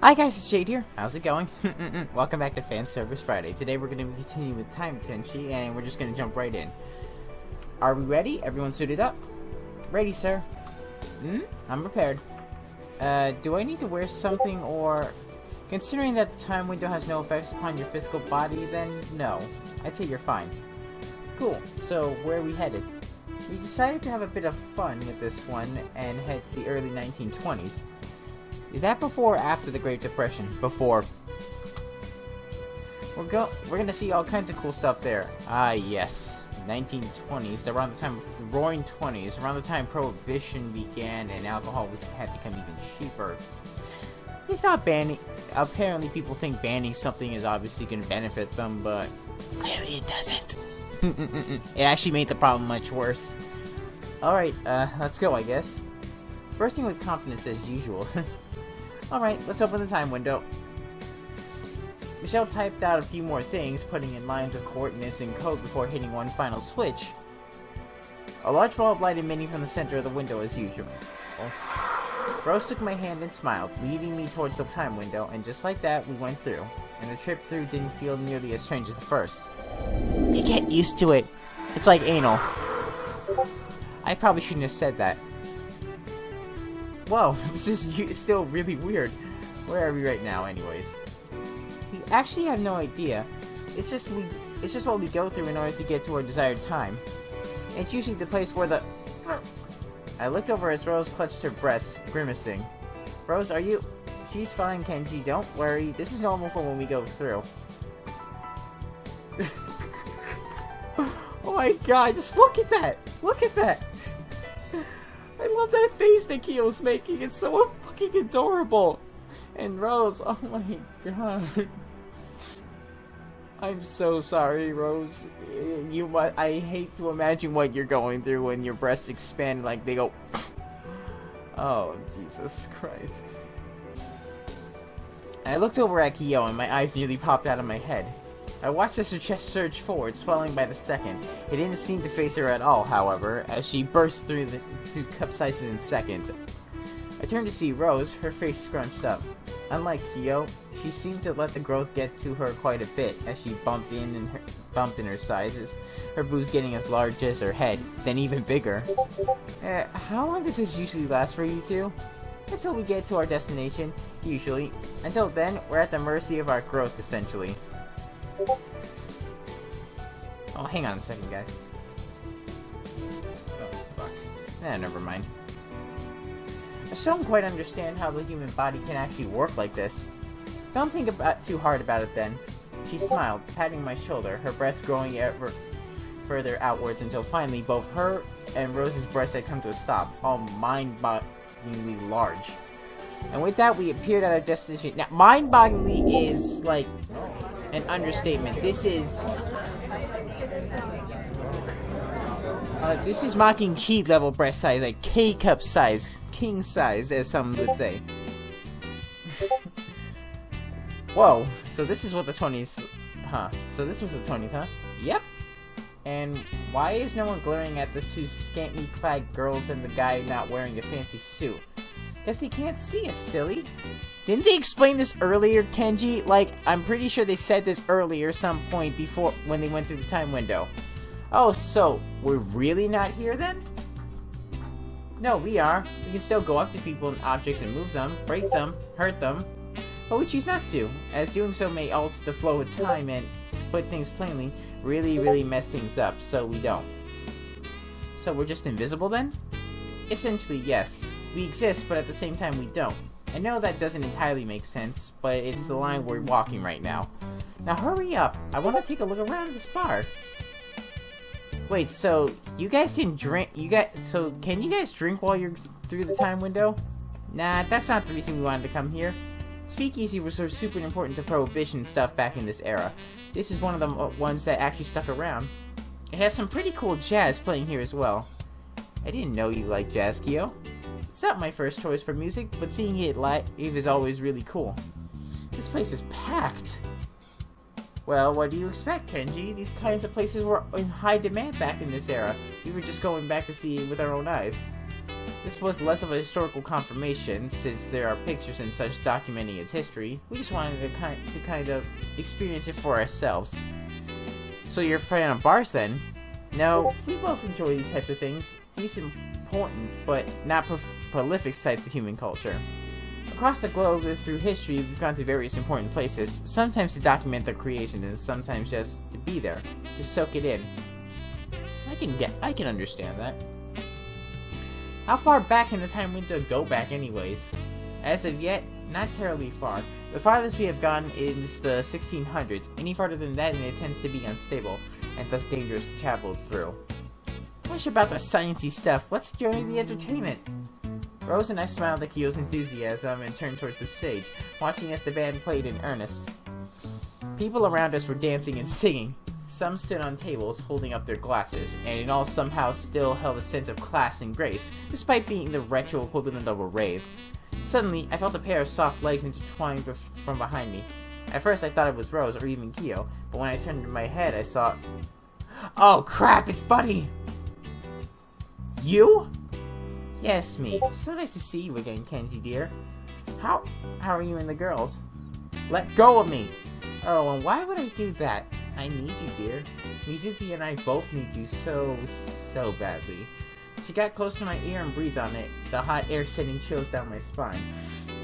Hi guys, it's Jade here. How's it going? Welcome back to Fanservice Friday. Today we're going to be continuing with Time Tenshi, and we're just going to jump right in. Are we ready? Everyone suited up? Ready, sir. I'm prepared. Do I need to wear something, or... Considering that the time window has no effects upon your physical body, then no. I'd say you're fine. Cool. So, where are we headed? We decided to have a bit of fun with this one and head to the early 1920s. Is that before or after the Great Depression? Before. We're gonna see all kinds of cool stuff there. Ah, yes. 1920s, around the time of the Roaring 20s, around the time Prohibition began and alcohol had become even cheaper. They thought banning... Apparently people think banning something is obviously gonna benefit them, but clearly it doesn't. It actually made the problem much worse. Alright, let's go, I guess. Bursting with confidence as usual. Alright, let's open the time window. Michelle typed out a few more things, putting in lines of coordinates and code before hitting one final switch. A large ball of light emitting from the center of the window as usual. Rose took my hand and smiled, leading me towards the time window, and just like that, we went through. And the trip through didn't feel nearly as strange as the first. You get used to it. It's like anal. I probably shouldn't have said that. Whoa, this is still really weird. Where are we right now, anyways? We actually have no idea. It's just what we go through in order to get to our desired time. And it's usually the place where the... I looked over as Rose clutched her breasts, grimacing. Rose, are you... She's fine, Kenji. Don't worry. This is normal for when we go through. Oh my god, just look at that! Look at that! I love that face that Kyo's making. It's so fucking adorable. And Rose, oh my god. I'm so sorry, Rose. I hate to imagine what you're going through when your breasts expand like they go. Oh, Jesus Christ. I looked over at Kyo and my eyes nearly popped out of my head. I watched as her chest surge forward, swelling by the second. It didn't seem to faze her at all, however, as she burst through the 2 cup sizes in seconds. I turned to see Rose, her face scrunched up. Unlike Kyo, she seemed to let the growth get to her quite a bit as she bumped in her sizes, her boobs getting as large as her head, then even bigger. How long does this usually last for you two? Until we get to our destination, usually. Until then, we're at the mercy of our growth, essentially. Oh, hang on a second, guys. Oh, fuck. Never mind. I still don't quite understand how the human body can actually work like this. Don't think too hard about it then. She smiled, patting my shoulder, her breasts growing ever further outwards until finally both her and Rose's breasts had come to a stop, all mind-bogglingly large. And with that, we appeared at our destination. Now, mind-bogglingly is, like, an understatement. This is mocking key level breast size, like K-cup size, king size, as some would say. Whoa, so this is what the 20s, huh? So this was the 20s, huh? Yep. And why is no one glaring at the 2 scantily clad girls and the guy not wearing a fancy suit? Guess they can't see us, silly. Didn't they explain this earlier, Kenji? Like, I'm pretty sure they said this earlier some point before when they went through the time window. Oh, so we're really not here then? No, we are. We can still go up to people and objects and move them, break them, hurt them. But we choose not to, as doing so may alter the flow of time and, to put things plainly, really mess things up, so we don't. So we're just invisible then? Essentially, yes. We exist, but at the same time we don't. I know that doesn't entirely make sense, but it's the line we're walking right now. Now hurry up, I want to take a look around this bar. Wait, so you guys can drink, can you guys drink while you're through the time window? Nah, that's not the reason we wanted to come here. Speakeasy was super important to Prohibition stuff back in this era. This is one of the ones that actually stuck around. It has some pretty cool jazz playing here as well. I didn't know you liked jazz, Kyo. It's not my first choice for music, but seeing it live is always really cool. This place is packed. Well, what do you expect, Kenji? These kinds of places were in high demand back in this era. We were just going back to see it with our own eyes. This was less of a historical confirmation, since there are pictures and such documenting its history. We just wanted to kind of experience it for ourselves. So you're a fan of bars then? No, we both enjoy these types of things. These important, but not prolific sites of human culture. Across the globe through history, we've gone to various important places, sometimes to document their creation and sometimes just to be there, to soak it in. I can understand that. How far back in the time window go back anyways? As of yet, not terribly far. The farthest we have gone is the 1600s. Any farther than that and it tends to be unstable, and thus dangerous to travel through. Much about the sciencey stuff, let's join the entertainment! Rose and I smiled at Kyo's enthusiasm and turned towards the stage, watching as the band played in earnest. People around us were dancing and singing. Some stood on tables, holding up their glasses, and it all somehow still held a sense of class and grace, despite being the retro equivalent of a rave. Suddenly, I felt a pair of soft legs intertwined from behind me. At first, I thought it was Rose or even Kyo, but when I turned my head, I saw... Oh crap, it's Buddy! You? Yes, me. So nice to see you again, Kenji dear. How are you and the girls? Let go of me! Oh, and why would I do that? I need you, dear. Mizuki and I both need you so badly. She got close to my ear and breathed on it, the hot air sending chills down my spine.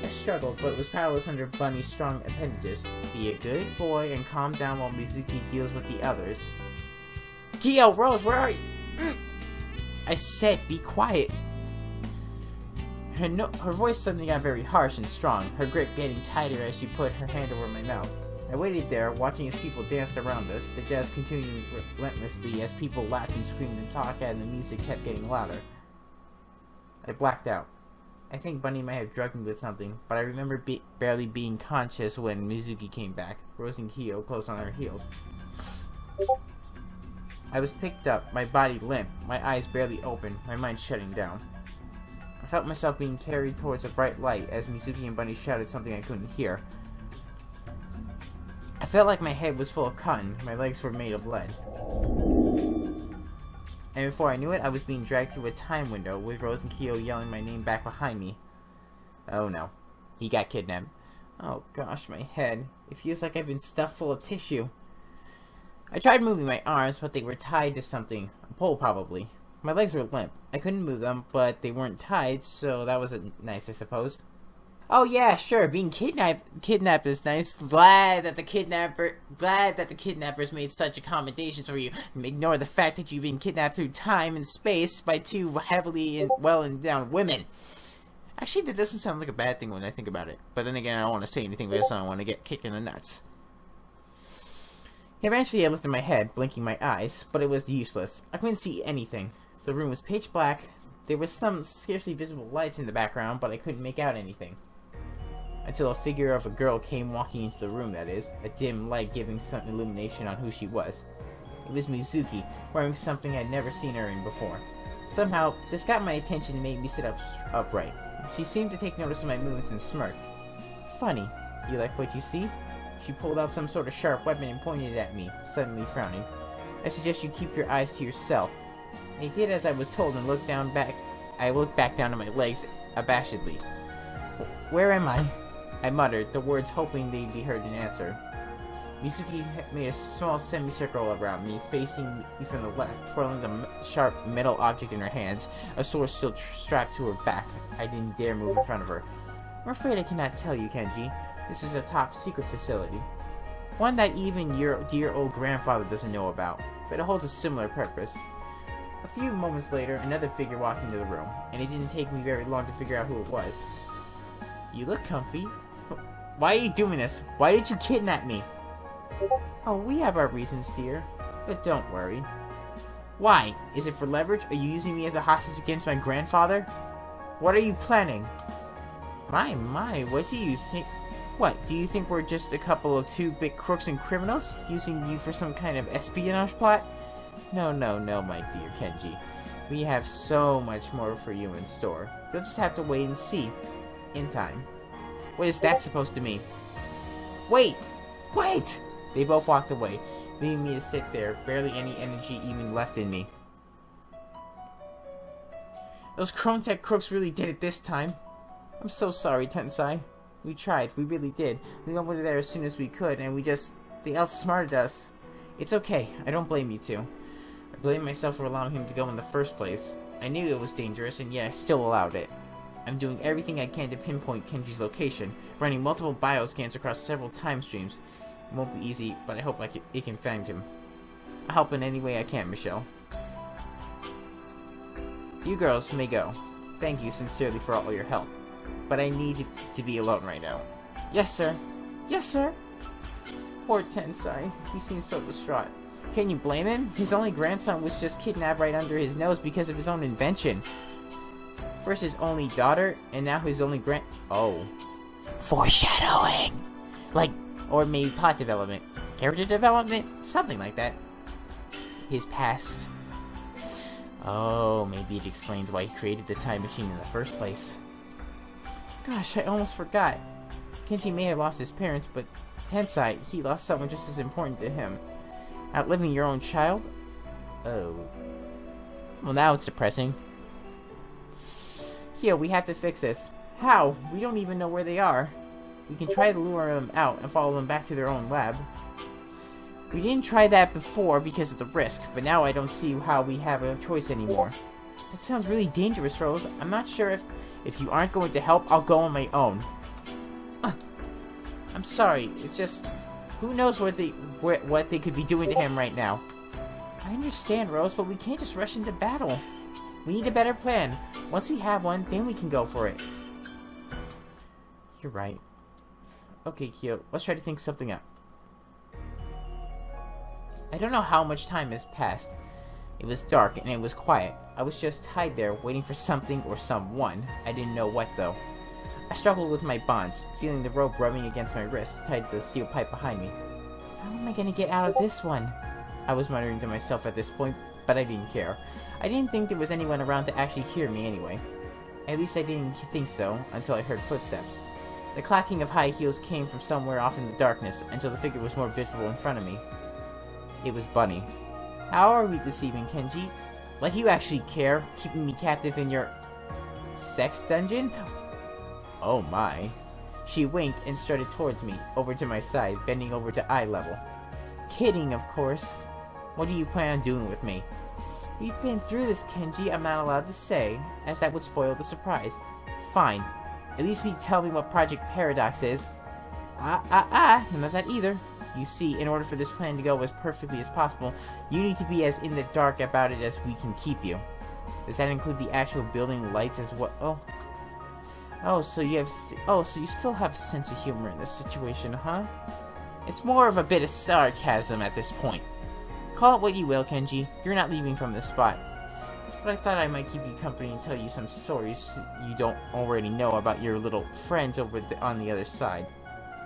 I struggled, but was powerless under Bunny's strong appendages. Be a good boy and calm down while Mizuki deals with the others. Kyo, Rose, where are you? I said, be quiet. Her voice suddenly got very harsh and strong, her grip getting tighter as she put her hand over my mouth. I waited there, watching as people danced around us, the jazz continuing relentlessly as people laughed and screamed and talked and the music kept getting louder. I blacked out. I think Bunny might have drugged me with something, but I remember barely being conscious when Mizuki came back, Rose and Kyo close on our heels. I was picked up, my body limp, my eyes barely open, my mind shutting down. I felt myself being carried towards a bright light as Mizuki and Bunny shouted something I couldn't hear. I felt like my head was full of cotton, my legs were made of lead. And before I knew it, I was being dragged through a time window, with Rose and Kyo yelling my name back behind me. Oh no. He got kidnapped. Oh gosh, my head. It feels like I've been stuffed full of tissue. I tried moving my arms, but they were tied to something. A pole, probably. My legs were limp. I couldn't move them, but they weren't tied, so that was nice, I suppose. Oh yeah, sure, being kidnapped is nice. Glad that the kidnappers made such accommodations for you. Ignore the fact that you've been kidnapped through time and space by two heavily and well-endowed women. Actually, that doesn't sound like a bad thing when I think about it. But then again, I don't want to say anything because I don't want to get kicked in the nuts. Eventually, I lifted my head, blinking my eyes, but it was useless. I couldn't see anything. The room was pitch black. There was some scarcely visible lights in the background, but I couldn't make out anything. Until a figure of a girl came walking into the room, that is, a dim light giving some illumination on who she was. It was Mizuki, wearing something I'd never seen her in before. Somehow, this got my attention and made me sit upright. She seemed to take notice of my movements and smirked. Funny, you like what you see? She pulled out some sort of sharp weapon and pointed it at me, suddenly frowning. I suggest you keep your eyes to yourself. I did as I was told and looked back down at my legs abashedly. Where am I? I muttered, the words hoping they'd be heard in answer. Mizuki made a small semicircle around me, facing me from the left, twirling the sharp metal object in her hands, a sword still strapped to her back. I didn't dare move in front of her. I'm afraid I cannot tell you, Kenji. This is a top-secret facility. One that even your dear old grandfather doesn't know about, but it holds a similar purpose. A few moments later, another figure walked into the room, and it didn't take me very long to figure out who it was. You look comfy. Why are you doing this? Why did you kidnap me? Oh, we have our reasons, dear. But don't worry. Why? Is it for leverage? Are you using me as a hostage against my grandfather? What are you planning? My, what do you think? What, do you think we're just a couple of two-bit crooks and criminals? Using you for some kind of espionage plot? No, my dear Kenji. We have so much more for you in store. You'll just have to wait and see. In time. What is that supposed to mean? Wait! Wait! They both walked away, leaving me to sit there, barely any energy even left in me. Those Chrome-Tech crooks really did it this time. I'm so sorry, Tensai. We tried. We really did. We went over there as soon as we could, and they outsmarted us. It's okay. I don't blame you two. I blame myself for allowing him to go in the first place. I knew it was dangerous, and yet I still allowed it. I'm doing everything I can to pinpoint Kenji's location, running multiple bioscans across several time streams. It won't be easy, but I hope I can find him. I'll help in any way I can, Michelle. You girls may go. Thank you sincerely for all your help. But I need to be alone right now. Yes, sir. Yes, sir. Poor Tensai. He seems so distraught. Can you blame him? His only grandson was just kidnapped right under his nose because of his own invention. First his only daughter, and now his only Oh. Foreshadowing! Or maybe plot development. Character development? Something like that. His past. Oh, maybe it explains why he created the time machine in the first place. Gosh, I almost forgot. Kenji may have lost his parents, but Tensai, he lost someone just as important to him. Outliving your own child? Oh. Well, now it's depressing. Here, we have to fix this. How? We don't even know where they are. We can try to lure them out and follow them back to their own lab. We didn't try that before because of the risk, but now I don't see how we have a choice anymore. That sounds really dangerous, Rose. I'm not sure if you aren't going to help, I'll go on my own. I'm sorry, it's just... Who knows what they could be doing to him right now? I understand, Rose, but we can't just rush into battle. We need a better plan. Once we have one, then we can go for it. You're right. Okay, Kyo, let's try to think something up. I don't know how much time has passed. It was dark and it was quiet. I was just tied there, waiting for something or someone. I didn't know what, though. I struggled with my bonds, feeling the rope rubbing against my wrist, tied to the steel pipe behind me. How am I gonna get out of this one? I was muttering to myself at this point, but I didn't care. I didn't think there was anyone around to actually hear me anyway. At least I didn't think so, until I heard footsteps. The clacking of high heels came from somewhere off in the darkness, until the figure was more visible in front of me. It was Bunny. How are we this evening, Kenji? Like you actually care, keeping me captive in your... sex dungeon? Oh my. She winked and strutted towards me, over to my side, bending over to eye level. Kidding, of course. What do you plan on doing with me? We've been through this, Kenji. I'm not allowed to say, as that would spoil the surprise. Fine. At least tell me what Project Paradox is. Not that either. You see, in order for this plan to go as perfectly as possible, you need to be as in the dark about it as we can keep you. Does that include the actual building lights as well? So you still have a sense of humor in this situation, huh? It's more of a bit of sarcasm at this point. Call it what you will, Kenji. You're not leaving from this spot. But I thought I might keep you company and tell you some stories you don't already know about your little friends on the other side.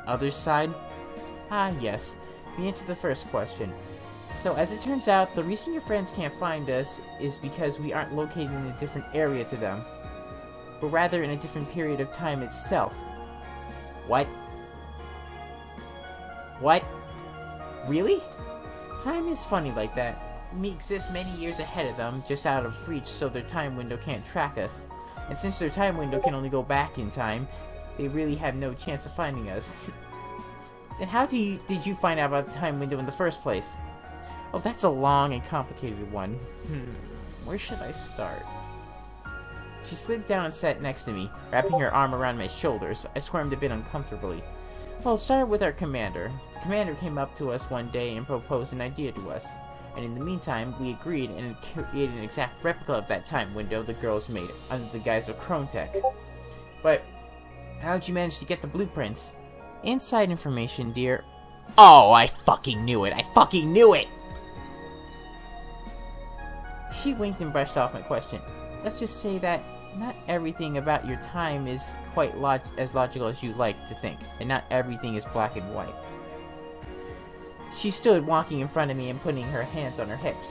Other side? Ah, yes. The answer to the first question. So, as it turns out, the reason your friends can't find us is because we aren't located in a different area to them, but rather in a different period of time itself. What? What? Really? Time is funny like that. We exist many years ahead of them, just out of reach, so their time window can't track us. And since their time window can only go back in time, they really have no chance of finding us. Then how did you find out about the time window in the first place? Oh, that's a long and complicated one. Where should I start? She slid down and sat next to me, wrapping her arm around my shoulders. I squirmed a bit uncomfortably. Well, it started with our commander. The commander came up to us one day and proposed an idea to us. And in the meantime, we agreed and created an exact replica of that time window the girls made, under the guise of Chrome-Tech. But how'd you manage to get the blueprints? Inside information, dear. Oh, I fucking knew it! I fucking knew it! She winked and brushed off my question. Let's just say that not everything about your time is quite as logical as you like to think, and not everything is black and white. She stood walking in front of me and putting her hands on her hips.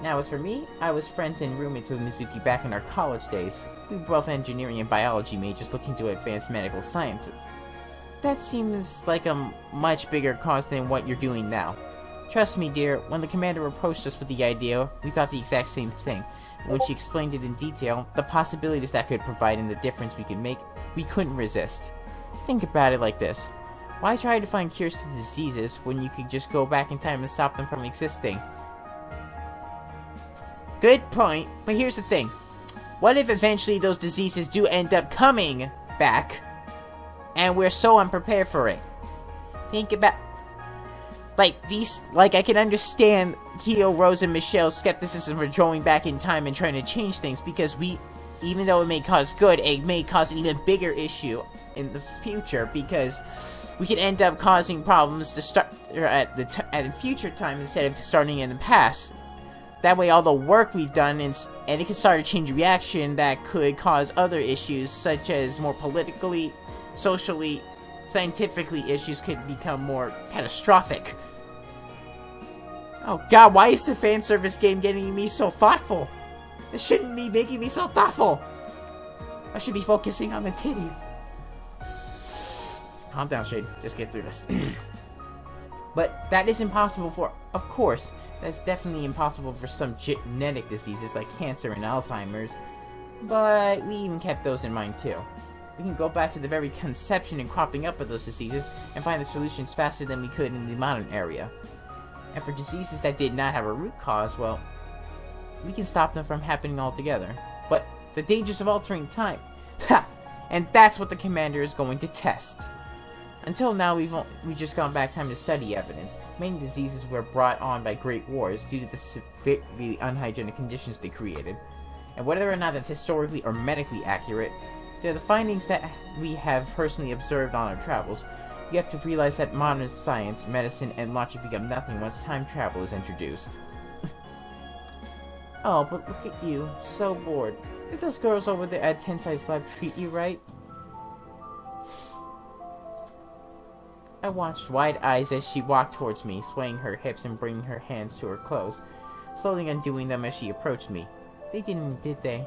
Now, as for me, I was friends and roommates with Mizuki back in our college days. We were both engineering and biology majors looking to advance medical sciences. That seems like a much bigger cause than what you're doing now. Trust me, dear, when the commander approached us with the idea, we thought the exact same thing. And when she explained it in detail, the possibilities that could provide and the difference we could make, we couldn't resist. Think about it like this. Why try to find cures to diseases when you could just go back in time and stop them from existing? Good point, but here's the thing. What if eventually those diseases do end up coming back, and we're so unprepared for it? Think about... I can understand Kyo, Rose, and Michelle's skepticism for going back in time and trying to change things, because even though it may cause good, it may cause an even bigger issue in the future, because we could end up causing problems to start at a future time instead of starting in the past. That way, all the work we've done, and it could start a chain reaction that could cause other issues, such as more politically, socially, scientifically issues could become more catastrophic. Oh god, why is the fan service game getting me so thoughtful? This shouldn't be making me so thoughtful. I should be focusing on the titties. Calm down, Shade. Just get through this. But that is impossible for... Of course, that's definitely impossible for some genetic diseases like cancer and Alzheimer's. But we even kept those in mind too. We can go back to the very conception and cropping up of those diseases and find the solutions faster than we could in the modern area. And for diseases that did not have a root cause, well, we can stop them from happening altogether. But the dangers of altering time... Ha! And that's what the commander is going to test. Until now, we've just gone back time to study evidence. Many diseases were brought on by great wars due to the severely unhygienic conditions they created. And whether or not that's historically or medically accurate, they're the findings that we have personally observed on our travels. You have to realize that modern science, medicine, and logic become nothing once time travel is introduced. Oh, but look at you, so bored. Did those girls over there at Tensai's lab treat you right? I watched wide eyes as she walked towards me, swaying her hips and bringing her hands to her clothes, slowly undoing them as she approached me. They didn't, did they?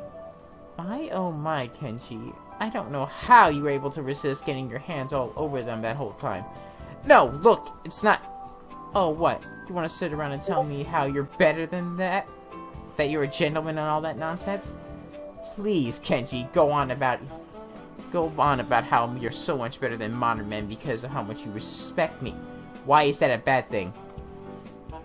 My oh my, Kenshi. I don't know how you were able to resist getting your hands all over them that whole time. No, look, it's not... Oh, what? You want to sit around and tell me how you're better than that? That you're a gentleman and all that nonsense? Please, Kenji, go on about how you're so much better than modern men because of how much you respect me. Why is that a bad thing?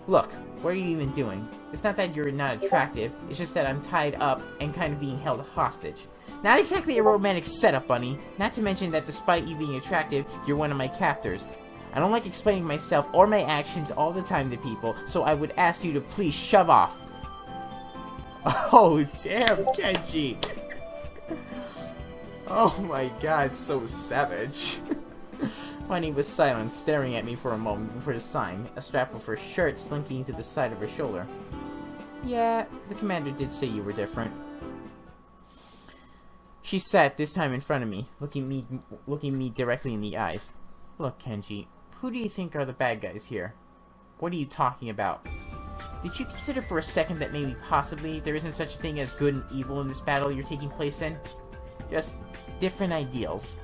Look, what are you even doing? It's not that you're not attractive, it's just that I'm tied up and kind of being held hostage. Not exactly a romantic setup, Bunny. Not to mention that despite you being attractive, you're one of my captors. I don't like explaining myself or my actions all the time to people, so I would ask you to please shove off. Oh, damn, Kenji. Oh my god, so savage. Bunny was silent, staring at me for a moment before the sign, a strap of her shirt slinking to the side of her shoulder. Yeah, the commander did say you were different. She sat, this time in front of me, looking me directly in the eyes. Look, Kenji, who do you think are the bad guys here? What are you talking about? Did you consider for a second that maybe possibly there isn't such a thing as good and evil in this battle you're taking place in? Just different ideals.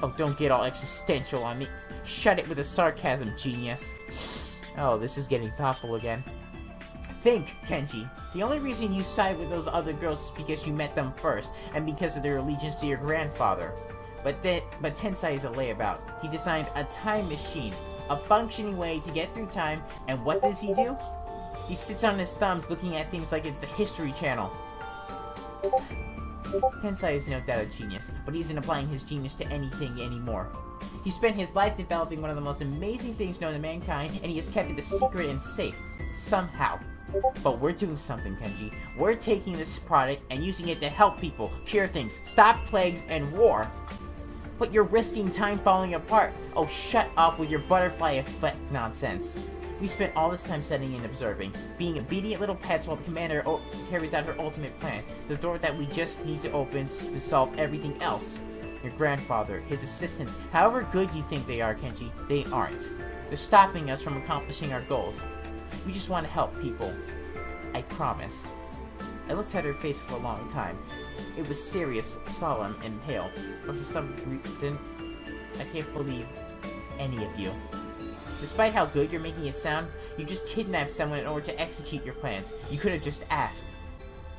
Oh, don't get all existential on me. Shut it with the sarcasm, genius. Oh, this is getting thoughtful again. Think, Kenji. The only reason you side with those other girls is because you met them first, and because of their allegiance to your grandfather. But Tensai is a layabout. He designed a time machine, a functioning way to get through time, and what does he do? He sits on his thumbs looking at things like it's the History Channel. Tensai is no doubt a genius, but he isn't applying his genius to anything anymore. He spent his life developing one of the most amazing things known to mankind, and he has kept it a secret and safe. Somehow. But we're doing something, Kenji. We're taking this product and using it to help people, cure things, stop plagues, and war. But you're risking time falling apart. Oh, shut up with your butterfly effect nonsense. We spent all this time studying and observing, being obedient little pets while the commander carries out her ultimate plan, the door that we just need to open to solve everything else. Your grandfather, his assistants, however good you think they are, Kenji, they aren't. They're stopping us from accomplishing our goals. We just want to help people. I promise. I looked at her face for a long time. It was serious, solemn, and pale, but for some reason, I can't believe any of you. Despite how good you're making it sound, you just kidnapped someone in order to execute your plans. You could have just asked.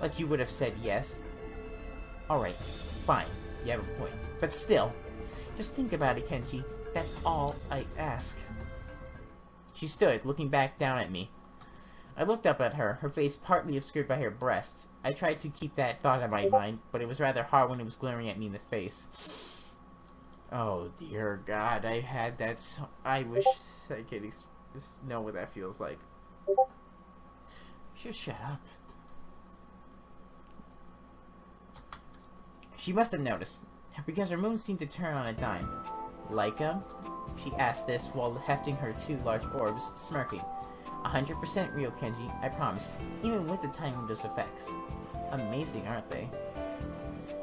Like you would have said yes. Alright, fine. You have a point. But still, just think about it, Kenshi. That's all I ask. She stood, looking back down at me. I looked up at her, her face partly obscured by her breasts. I tried to keep that thought in my mind, but it was rather hard when it was glaring at me in the face. Oh dear God, I had that I wish I could just know what that feels like. Just shut up. She must have noticed, because her moves seemed to turn on a dime. Laika? She asked this while hefting her 2 large orbs, smirking. 100% real, Kenji, I promise, even with the time windows effects. Amazing, aren't they?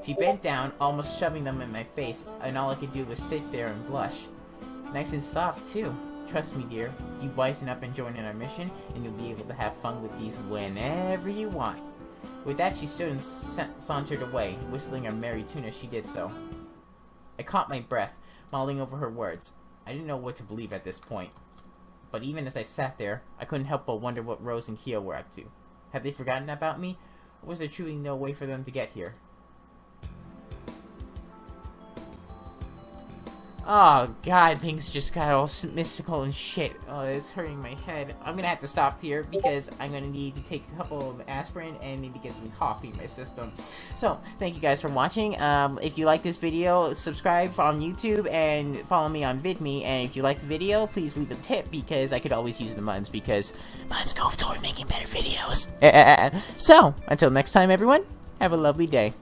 She bent down, almost shoving them in my face, and all I could do was sit there and blush. Nice and soft, too. Trust me, dear, you wisen up and join in our mission, and you'll be able to have fun with these whenever you want. With that, she stood and sauntered away, whistling a merry tune as she did so. I caught my breath, mulling over her words. I didn't know what to believe at this point. But even as I sat there, I couldn't help but wonder what Rose and Kyo were up to. Had they forgotten about me? Or was there truly no way for them to get here? Oh god, things just got all mystical and shit. Oh, it's hurting my head. I'm gonna have to stop here because I'm gonna need to take a couple of aspirin and maybe get some coffee in my system. So, thank you guys for watching. If you like this video, subscribe on YouTube and follow me on VidMe. And if you like the video, please leave a tip because I could always use the muns because muns go toward making better videos. So, until next time everyone, have a lovely day.